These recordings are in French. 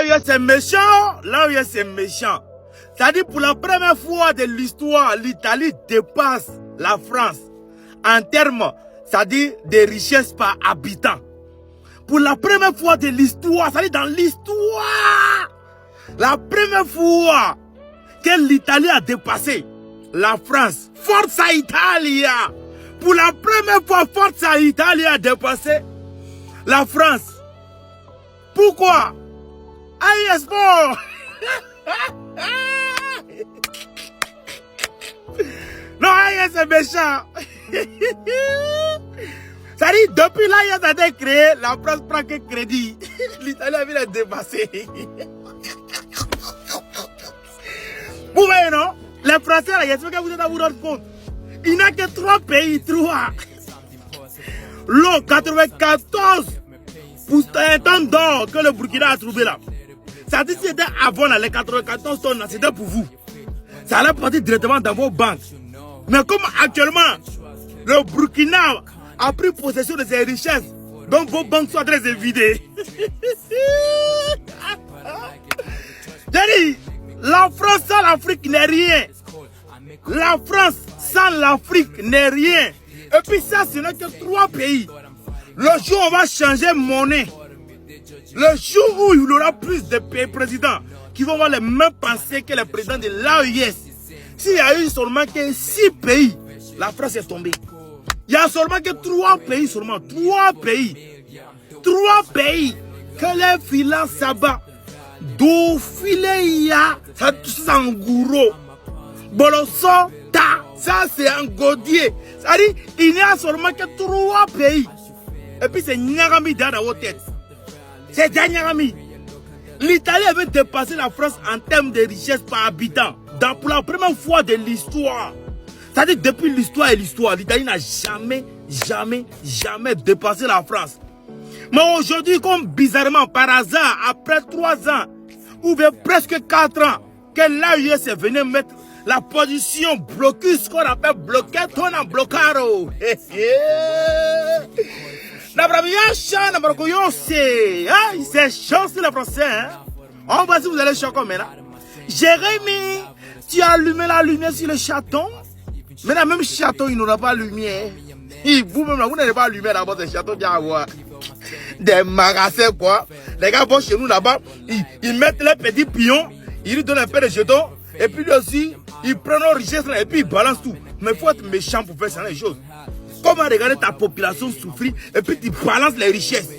l'AES c'est méchant, l'AES c'est méchant. C'est-à-dire pour la première fois de l'histoire, l'Italie dépasse la France en termes, c'est-à-dire de richesses par habitant. Pour la première fois de l'histoire, c'est-à-dire dans l'histoire, la première fois que l'Italie a dépassé la France. Forza Italia! Pour la première fois, Forza Italia a dépassé la France. Pourquoi? AES Sport! Non, AES est méchant. Ça dit, depuis l'AES a été créé, la France prend que crédit. L'Italie a vu la dépasser. Vous voyez, non? Les Français, là, j'espère que vous êtes à vous rendre compte. Il n'y a que 3 pays, 3. L'eau, 94 pour un tonne d'or que le Burkina a trouvé là. Ça dit, c'était avant là, les 94 tonnes, c'était pour vous. Ça allait partir directement dans vos banques. Mais comme actuellement, le Burkina a pris possession de ses richesses, donc vos banques sont très vidées. J'ai dit, la France sans l'Afrique n'est rien. La France sans l'Afrique n'est rien. Et puis ça, ce n'est que 3 pays. Le jour où on va changer monnaie, le jour où il y aura plus de pays présidents qui vont avoir les mêmes pensées que les présidents de l'AES, s'il y a eu seulement que 6 pays, la France est tombée. Il n'y a seulement que 3 pays, seulement 3 pays. 3 pays que les filants s'abattent. Doufileya, ça c'est un gourou. Bolosso, ta, ça c'est un godier. Ça dit, il n'y a seulement que 3 pays. Et puis c'est Nyagami dans vos têtes. C'est Nyagami. L'Italie avait dépassé la France en termes de richesse par habitant. Pour la première fois de l'histoire. C'est-à-dire depuis l'histoire et l'histoire, l'Italie n'a jamais dépassé la France. Mais aujourd'hui, comme bizarrement, par hasard, après 3 ans, ou bien presque 4 ans, que l'AES est venu mettre la position blocus, qu'on appelle bloqué, ton en blocaro. C'est chaud sur le français. Hein? On va si vous allez choquer maintenant. Jérémy, tu as allumé la lumière sur le chaton. Mais dans le même château, il n'aura pas de lumière. Vous-même, vous n'avez pas de lumière d'abord, ce château bien à voir. Des magasins, quoi. Les gars vont chez nous là-bas, ils mettent les petits pions, ils lui donnent un peu de jetons, et puis lui aussi, ils prennent nos richesses là, et puis ils balancent tout. Mais il faut être méchant pour faire ça, les choses. Comment regarder ta population souffrir, et puis tu balances les richesses.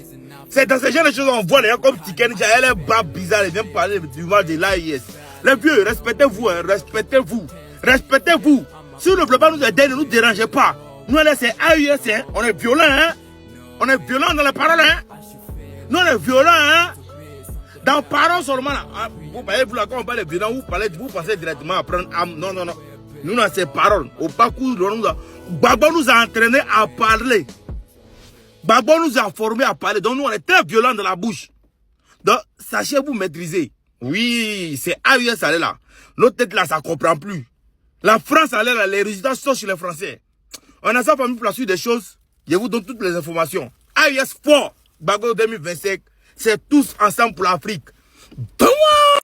C'est dans ce genre de choses qu'on voit les gens comme Tiken, elle est bas bizarre, elle vient parler du mal de l'AES. Les vieux, respectez-vous, hein, respectez-vous, respectez-vous. Si vous ne voulez pas nous aider, ne nous dérangez pas. Nous, là, c'est AES, hein, on est violents, hein. On est violent dans les paroles, hein. Nous, on est violents, hein. Dans parole seulement, là. Vous parlez, vous, là, quand on parle de violent, vous pensez directement à prendre âme. Non, non, non. Nous, dans ces paroles, au parcours, Gbagbo nous a entraînés à parler. Gbagbo nous a formés à parler. Donc, nous, on est très violents dans la bouche. Donc, sachez vous maîtriser. Oui, c'est AES, ça est là. Notre tête, là, ça ne comprend plus. La France, elle est là. Les résultats sont chez les Français. On a ça pour la suite des choses. Je vous donne toutes les informations. AES fort, Gbagbo 2025, c'est tous ensemble pour l'Afrique.